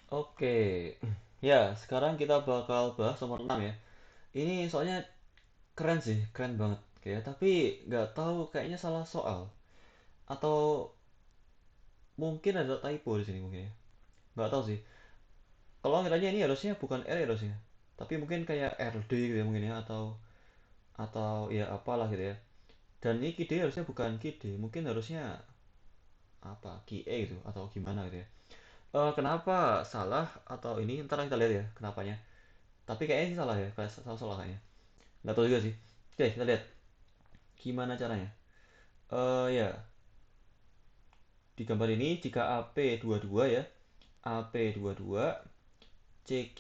Oke, ya sekarang kita bakal bahas nomor 6 ya. Ini soalnya keren sih, keren banget kayak. Tapi nggak tahu kayaknya salah soal atau mungkin ada typo di sini mungkin ya. Nggak tahu sih. Kalau ngiranya ini harusnya bukan R ya harusnya, tapi mungkin kayak RD gitu ya mungkin ya atau ya apalah gitu ya. Dan ini KD harusnya bukan KD, mungkin harusnya apa KE gitu atau gimana gitu ya. Kenapa salah atau ini ntar kita lihat ya kenapanya. Tapi kayaknya sih salah ya, kayak salah kayaknya. Nggak tahu juga sih. Oke, kita lihat gimana caranya. Ya, di gambar ini jika AP 22 ya, AP 22, CQ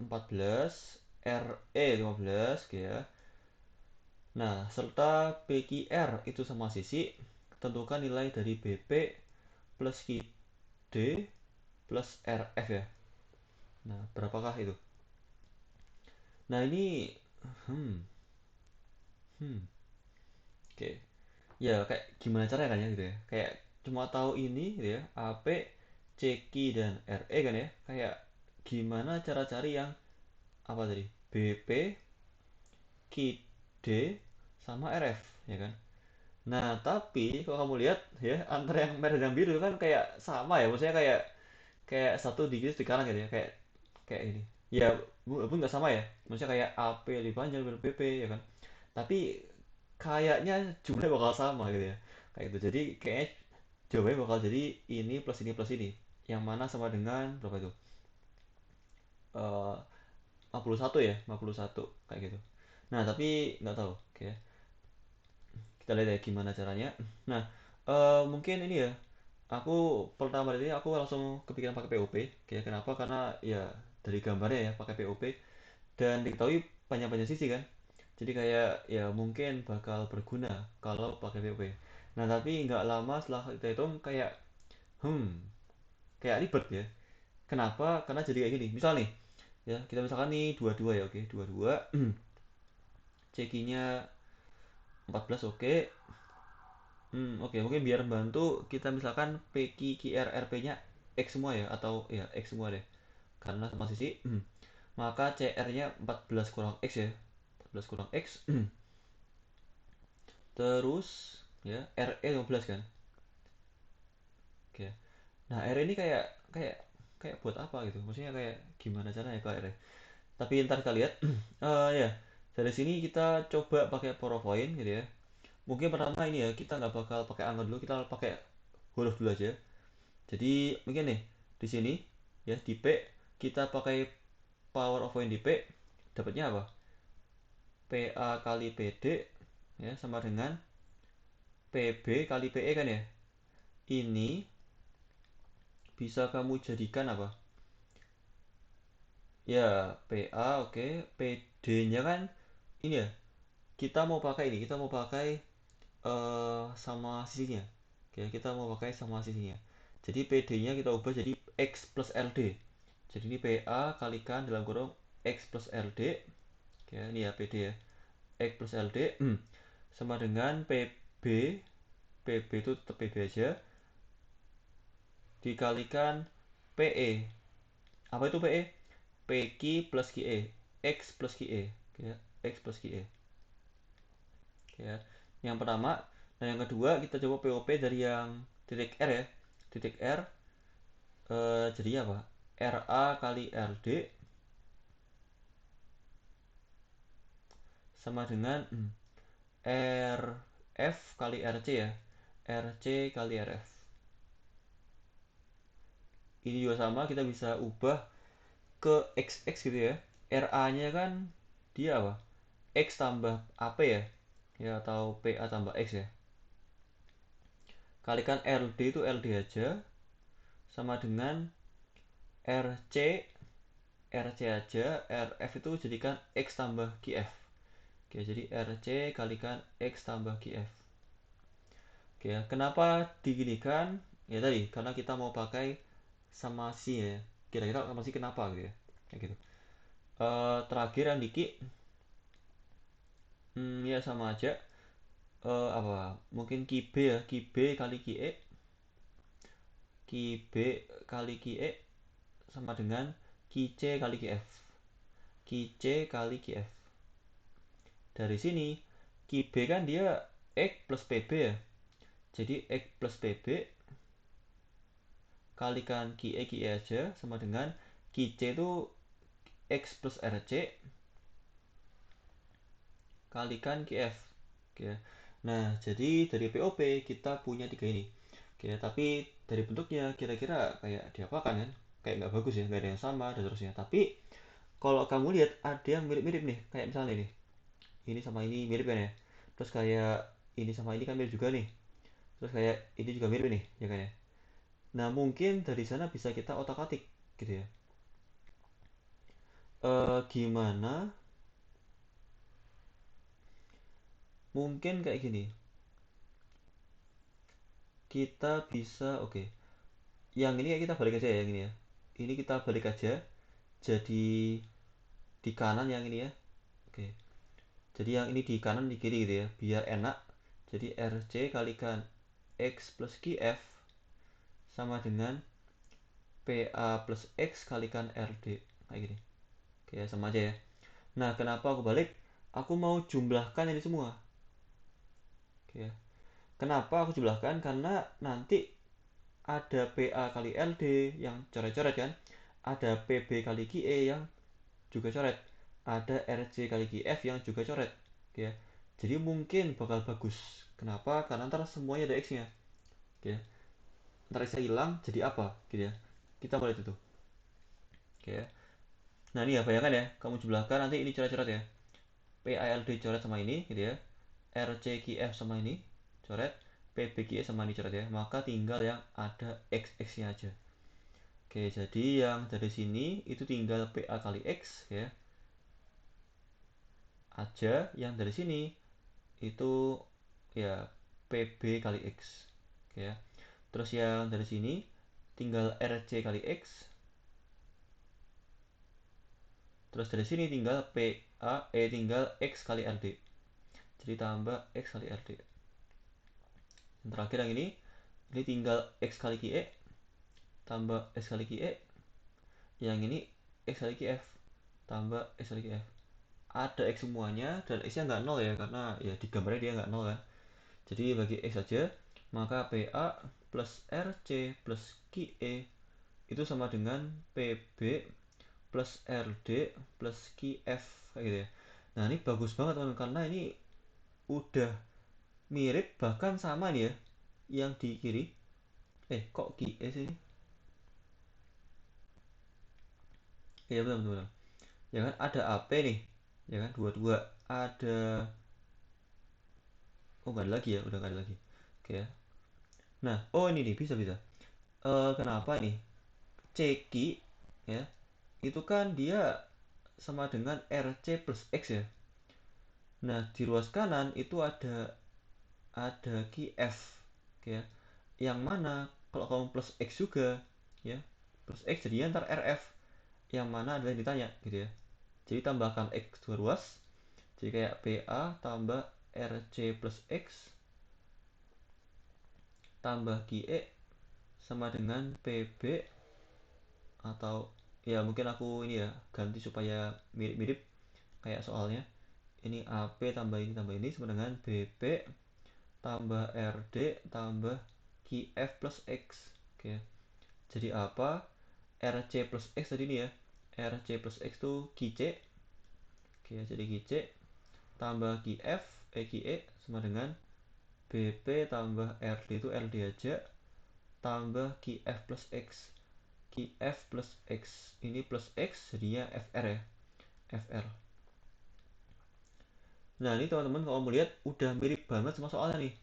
14, RE 15 gitu ya. Nah, serta PQR itu sama sisi, tentukan nilai dari BP plus QD plus RF ya. Nah, berapakah itu? Nah, ini hmm, hmm, oke. Ya kayak gimana caranya kan ya gitu ya, kayak cuma tahu ini gitu ya, AP, CQ dan RE kan ya, kayak gimana cara cari yang apa tadi, BP, QD sama RF ya kan. Nah tapi kalau kamu lihat ya antara yang merah dan biru kan kayak sama ya, maksudnya kayak kayak satu digit di kanan gitu ya, kayak kayak ini ya, walaupun nggak sama ya, maksudnya kayak AP lebih panjang dari BP ya kan, tapi kayaknya jumlahnya bakal sama gitu ya, kayak gitu. Jadi kayaknya jawabannya bakal jadi ini plus ini, yang mana sama dengan berapa itu, 51 ya, 51 kayak gitu. Nah tapi nggak tahu, oke kita lihat ya gimana caranya. Nah mungkin ini ya, aku pertama ini aku langsung kepikiran pakai POP. Oke, kenapa? Karena ya dari gambarnya ya pakai POP dan diketahui banyak-banyak sisi kan, jadi kayak ya mungkin bakal berguna kalau pakai POP. Nah tapi nggak lama setelah kita hitung kayak hmm kayak ribet ya. Kenapa? Karena jadi kayak gini. Misal nih, ya kita misalkan nih 22 ya, oke, 22. CQ-nya 14 oke. Oke, mungkin biar bantu kita misalkan PQ QR RP-nya X semua ya atau ya X semua deh. Karena sama sisi, maka CR-nya 14 kurang X ya. 14 kurang X. Terus ya RE 15 kan. Oke. Nah, R ini kayak kayak kayak buat apa gitu? Maksudnya kayak gimana caranya kalau R? Tapi ntar kita lihat. Ya, dari sini kita coba pakai PowerPoint gitu ya. Mungkin pertama ini ya, kita nggak bakal pakai angka dulu, kita pakai huruf dulu aja. Jadi mungkin nih di sini ya di P kita pakai PowerPoint di P, dapatnya apa? PA kali PD ya sama dengan PB kali PE kan ya. Ini bisa kamu jadikan apa? Ya, PA oke, PD-nya kan ini ya. Kita mau pakai ini, kita mau pakai sama sisinya. Oke, kita mau pakai sama sisinya. Jadi PD-nya kita ubah jadi X plus LD. Jadi ini PA kalikan dalam kurung X plus LD. Oke, ini ya PD ya. X plus LD sama dengan PB. PB itu tetap PB aja. Dikalikan PE. Apa itu PE? PQ plus QE. X plus QE. Oke, ya. X plus QE. Oke, ya. Yang pertama. Nah yang kedua kita coba POP dari yang titik R ya. Titik R jadi apa? RA kali RD sama dengan RF kali RC ya. RC kali RF. Ini juga sama, kita bisa ubah ke XX gitu ya. RA-nya kan dia apa? X tambah AP ya. Ya atau PA tambah X ya. Kalikan LD itu LD aja sama dengan RC RC aja, RF itu jadikan X tambah QF. Oke, jadi RC kalikan X tambah QF. Oke, ya. Kenapa diginikan? Ya tadi, karena kita mau pakai sama si ya. Kira-kira sama si kenapa gitu ya. Kayak gitu. Terakhir yang diki, ya sama aja. Apa? Mungkin QB ya, QB kali QE, QB kali QE sama dengan Ki C kali Ki F. Ki C kali Ki F. Dari sini, Ki B kan dia X plus PB ya. Jadi X plus PB kalikan Ki E aja sama dengan Ki C itu X plus RC kalikan Ki F. Oke. Nah, jadi dari POP kita punya tiga ini. Oke, tapi dari bentuknya kira-kira kayak diapakan kan? Kayak nggak bagus ya, nggak ada yang sama dan seterusnya. Tapi kalau kamu lihat ada yang mirip-mirip nih, kayak misalnya ini sama ini mirip kan ya. Terus kayak ini sama ini kan mirip juga nih. Terus kayak ini juga mirip nih, ya kan ya. Nah, mungkin dari sana bisa kita otak-atik gitu ya. Gimana? Mungkin kayak gini. Kita bisa, oke. Yang ini ya kita balik aja ya, yang ini ya. Ini kita balik aja jadi di kanan yang ini ya. Oke. Jadi yang ini di kanan di kiri gitu ya, biar enak. Jadi RC kalikan X plus QF sama dengan PA plus X kalikan RD. Kayak gini. Oke, sama aja ya. Nah, kenapa aku balik? Aku mau jumlahkan ini semua. Oke. Kenapa aku jumlahkan? Karena nanti ada PA kali LD yang coret-coret kan. Ada PB kali QE yang juga coret. Ada RC kali QF yang juga coret. Oke. Jadi mungkin bakal bagus. Kenapa? Karena ntar semuanya ada X-nya. Oke. Ntar X-nya hilang jadi apa? Gitu ya. Kita mulai itu tuh. Oke. Nah ini ya bayangkan ya. Kamu jumlahkan nanti ini coret-coret ya. PALD coret sama ini gitu ya. RCQF sama ini coret. PBQE sama ini coret ya. Maka tinggal yang ada X-X-nya aja. Oke, jadi yang dari sini itu tinggal PA kali X ya. Aja yang dari sini itu ya PB kali X. Oke ya. Terus yang dari sini tinggal RC kali X. Terus dari sini tinggal tinggal X kali RD. Jadi tambah X kali RD. Yang terakhir yang ini tinggal X kali QE tambah X kali QE. Yang ini X kali QF tambah X kali QF. Ada X semuanya dan X nya nggak nol ya karena ya di gambarnya dia nggak nol kan. Jadi bagi X saja maka PA plus RC plus QE itu sama dengan PB plus RD plus QF kayak gitu ya. Nah ini bagus banget teman karena ini udah mirip bahkan sama nih ya yang di kiri. Kok QE sih? Iya betul betul. Ya kan ada AP nih. Ya kan dua-dua ada. Oh nggak ada lagi ya, udah nggak ada lagi. Oke ya. Nah, oh ini nih bisa bisa. Kenapa nih? Ceki ya itu kan dia sama dengan RC plus X ya. Nah, di ruas kanan itu ada QF ya. Yang mana kalau kamu plus X juga ya. Plus X jadinya ntar RF. Yang mana adalah yang ditanya gitu ya. Jadi tambahkan X dua ruas. Jadi kayak PA tambah RC plus X tambah QE sama dengan PB atau ya mungkin aku ini ya ganti supaya mirip-mirip kayak soalnya ini AP tambah ini sama dengan BP tambah RD tambah QF plus X. Oke, jadi apa? RC plus X tadi ini ya, RC plus X tuh QC. Oke, jadi QC tambah QF QE sama dengan BP tambah RD itu LD aja tambah QF plus X. QF plus X ini plus X jadinya FR ya, FR. Nah ini teman-teman kalau mau lihat udah mirip banget sama soalnya nih.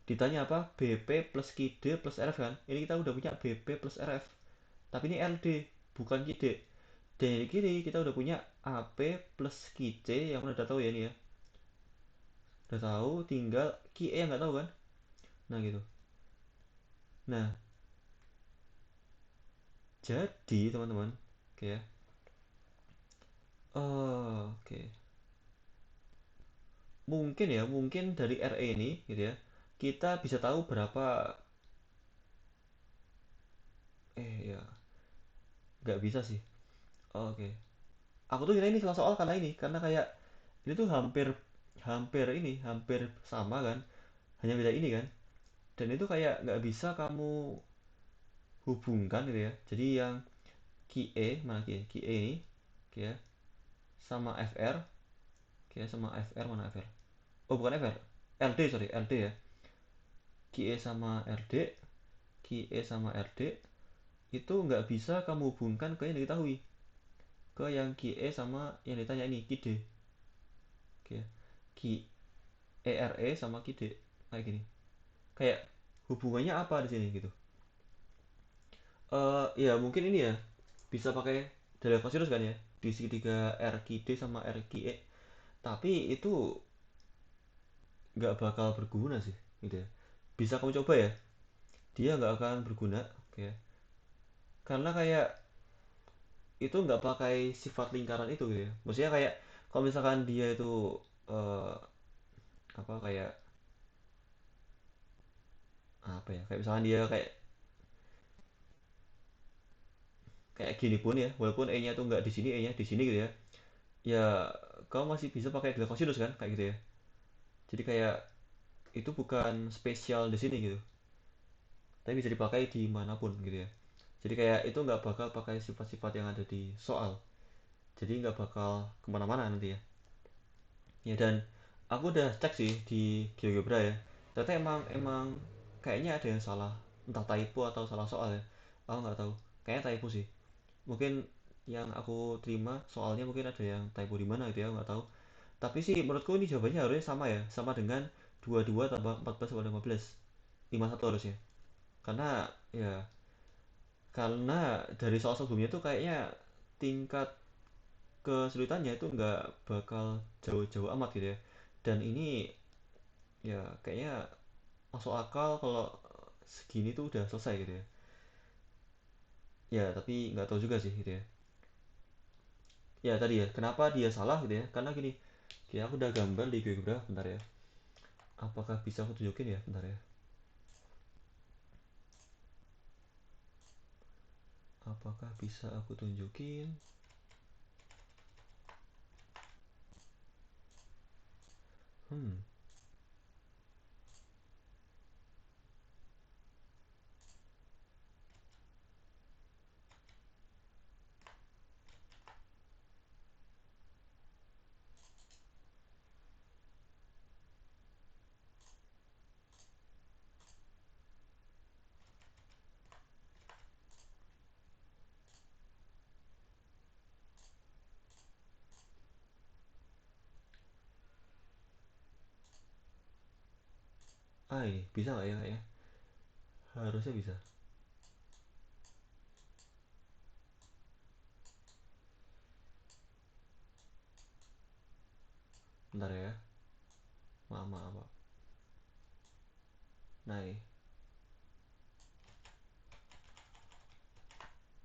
Ditanya apa? BP plus QD plus RF kan? Ini kita udah punya BP plus RF. Tapi ini LD, bukan QD. Dan di kiri kita udah punya AP plus QC yang udah tahu ya ini ya. Udah tahu, tinggal QE yang nggak tahu kan? Nah gitu. Nah, jadi teman-teman, oke ya. Oke. Mungkin ya, mungkin dari RE ini gitu ya. Kita bisa tahu berapa ya nggak bisa sih. Oke, aku tuh kira ini salah soal karena ini, karena kayak ini tuh hampir hampir ini hampir sama kan, hanya beda ini kan. Dan itu kayak nggak bisa kamu hubungkan gitu ya. Jadi yang QE mana QE, QE ini QE sama FR, QE sama FR mana FR, oh bukan FR, LD, sorry, LD ya. QE sama RD, QE sama RD itu nggak bisa kamu hubungkan ke yang diketahui, ke yang QE sama yang ditanya ini QD. Oke, QERE sama QD kayak gini, kayak hubungannya apa di sini gitu. Ya mungkin ini ya bisa pakai dalil kosinus kan ya, di segitiga RQD sama RQE, tapi itu nggak bakal berguna sih gitu ya. Bisa kamu coba ya, dia nggak akan berguna, oke ya. Karena kayak itu nggak pakai sifat lingkaran itu gitu ya. Maksudnya kayak kalau misalkan dia itu eh, apa kayak apa ya, kayak misalkan dia kayak kayak gini pun ya, walaupun e nya tuh nggak di sini, e nya di sini gitu ya, ya kau masih bisa pakai gelar kosinus kan kayak gitu ya. Jadi kayak itu bukan spesial di sini gitu, tapi bisa dipakai di manapun gitu ya. Jadi kayak itu nggak bakal pakai sifat-sifat yang ada di soal, jadi nggak bakal kemana-mana nanti ya. Ya dan aku udah cek sih di GeoGebra ya, ternyata emang emang kayaknya ada yang salah, entah typo atau salah soal ya, aku nggak tahu. Kayaknya typo sih, mungkin yang aku terima soalnya mungkin ada yang typo di mana gitu ya, aku nggak tahu. Tapi sih menurutku ini jawabannya harusnya sama ya, sama dengan 22 tambah 14 tambah 15, 51 harusnya. Karena ya karena dari soal sebelumnya tuh kayaknya tingkat kesulitannya itu nggak bakal jauh-jauh amat gitu ya. Dan ini ya kayaknya masuk akal kalau segini tuh udah selesai gitu ya. Ya tapi nggak tahu juga sih gitu ya. Ya tadi ya kenapa dia salah gitu ya, karena gini, ya aku udah gambar di Geogebra, bentar ya, apakah bisa aku tunjukin ya, bentar ya, apakah bisa aku tunjukin. hmm ini bisa nggak ya, kayaknya harusnya bisa. Bentar ya, maaf maaf Pak. Nah ini,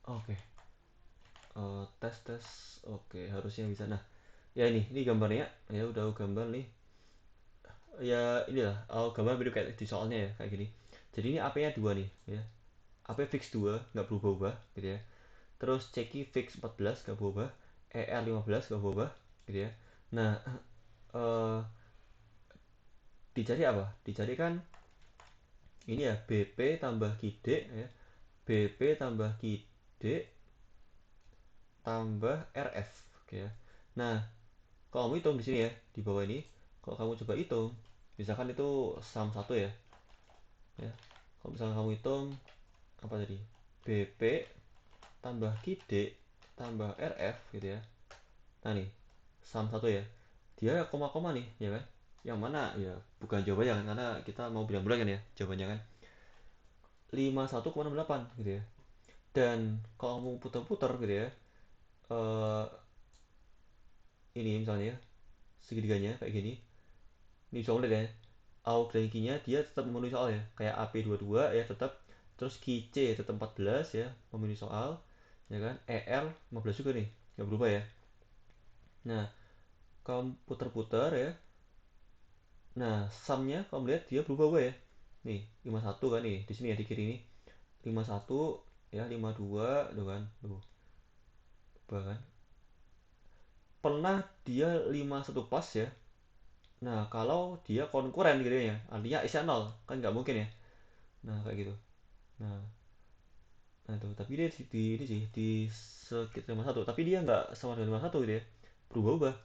oke. Tes tes, oke harusnya bisa. Nah ya ini gambarnya ya, udah aku gambar nih. Ya inilah aku gambar video kayak di soalnya ya kayak gini. Jadi ini AP nya 2 nih ya, AP fix 2 nggak berubah-ubah gitu ya. Terus ceki fix 14 nggak berubah, ER 15 nggak berubah gitu ya. Nah eh dicari apa, dicari kan ini ya, BP tambah KID ya, BP tambah KID tambah RF, oke ya. Nah kalau kamu hitung di sini ya, di bawah ini, kalau kamu coba hitung, misalkan itu sum satu ya, ya. Kalau misalkan kamu hitung apa tadi, BP tambah KID tambah RF gitu ya. Nah nih, sum satu ya, dia koma-koma nih, ya kan? Yang mana ya bukan jawabannya kan, karena kita mau bilang bulan kan ya, jawabannya kan 51,68 gitu ya. Dan kalau kamu putar-putar gitu ya, eh ini misalnya ya, segitiganya kayak gini, ini bisa lihat ya, AUK dan nya dia tetap memenuhi soal ya, kayak AP22 ya tetap, terus QC tetap 14 ya, memenuhi soal, ya kan, ER 15 juga nih, nggak berubah ya. Nah kamu putar-putar ya, nah sumnya kamu lihat dia berubah-ubah ya, nih 51 kan nih di sini ya, di kiri ini 51 ya, 52 tuh kan tuh. bahkan pernah dia 51 pas ya. Nah, kalau dia konkuren gitu ya, artinya isinya nol, kan nggak mungkin ya. Nah, kayak gitu. Nah, nah tuh, tapi dia di ini sih di sekitar 51, tapi dia nggak sama dengan 51 gitu ya. Berubah-ubah.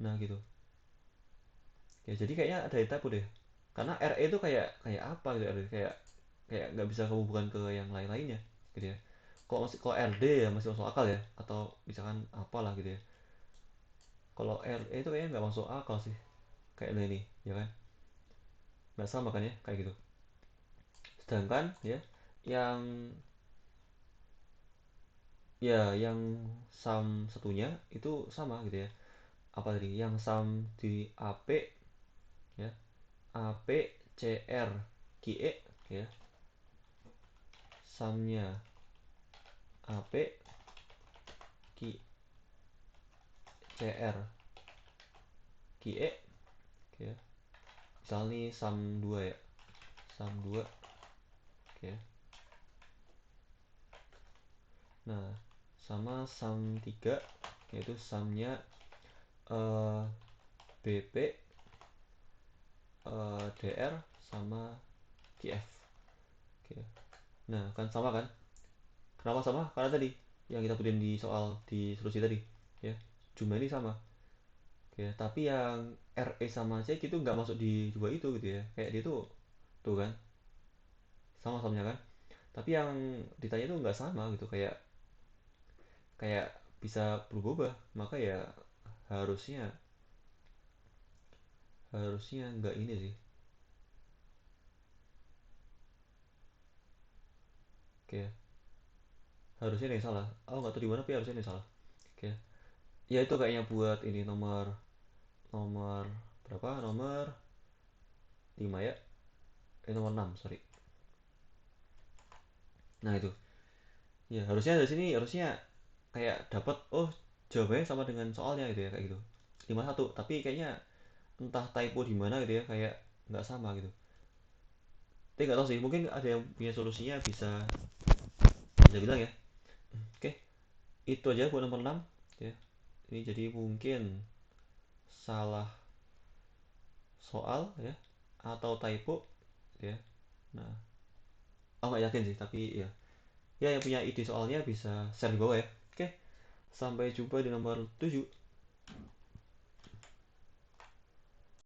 Nah, gitu. Ya, jadi kayaknya ada yang tabu deh. Karena RE itu kayak kayak apa gitu, RE kayak kayak nggak bisa kamu bukan ke yang lain-lainnya gitu ya. Kalau RD ya masih masuk akal ya, atau misalkan apalah gitu ya. Kalau RE itu kayaknya nggak masuk akal sih, kayak ini, ya kan? Nggak sama kan ya, kayak gitu. Sedangkan ya, yang yang sum satunya itu sama gitu ya. Apa tadi? Yang sum di AP ya, AP CR QE ya. Sumnya AP CR QE ya. Misal nih sum 2 ya. Sum 2 ya. Nah, sama sum 3 yaitu sumnya eh, BP DR sama TF. Oke. Nah, kan sama kan? Kenapa sama? Karena tadi yang kita butuhin di soal di solusi tadi, ya. Jumlah ini sama. Oke, tapi yang RE sama C itu nggak masuk di dua itu gitu ya. Kayak dia tuh kan, sama-samanya kan. Tapi yang ditanya itu nggak sama gitu, kayak kayak bisa berubah. Maka ya harusnya harusnya nggak ini sih. Oke, harusnya ada yang salah. Oh, nggak tahu di mana, tapi harusnya ada yang salah. Oke. Ya itu kayaknya buat ini nomor nomor berapa? Nomor 5 ya. Nomor 6 sorry. Nah, itu. Ya, harusnya dari sini harusnya kayak dapat oh jawabannya sama dengan soalnya gitu ya kayak gitu. 51, tapi kayaknya entah typo di mana gitu ya kayak nggak sama gitu. Tapi nggak tahu sih, mungkin ada yang punya solusinya bisa bilang ya. Oke, itu aja buat nomor 6 ya. Ini jadi mungkin salah soal ya atau typo ya. Nah, aku nggak yakin sih, tapi ya. Ya yang punya ide soalnya bisa share di bawah ya. Oke, sampai jumpa di nomor 7.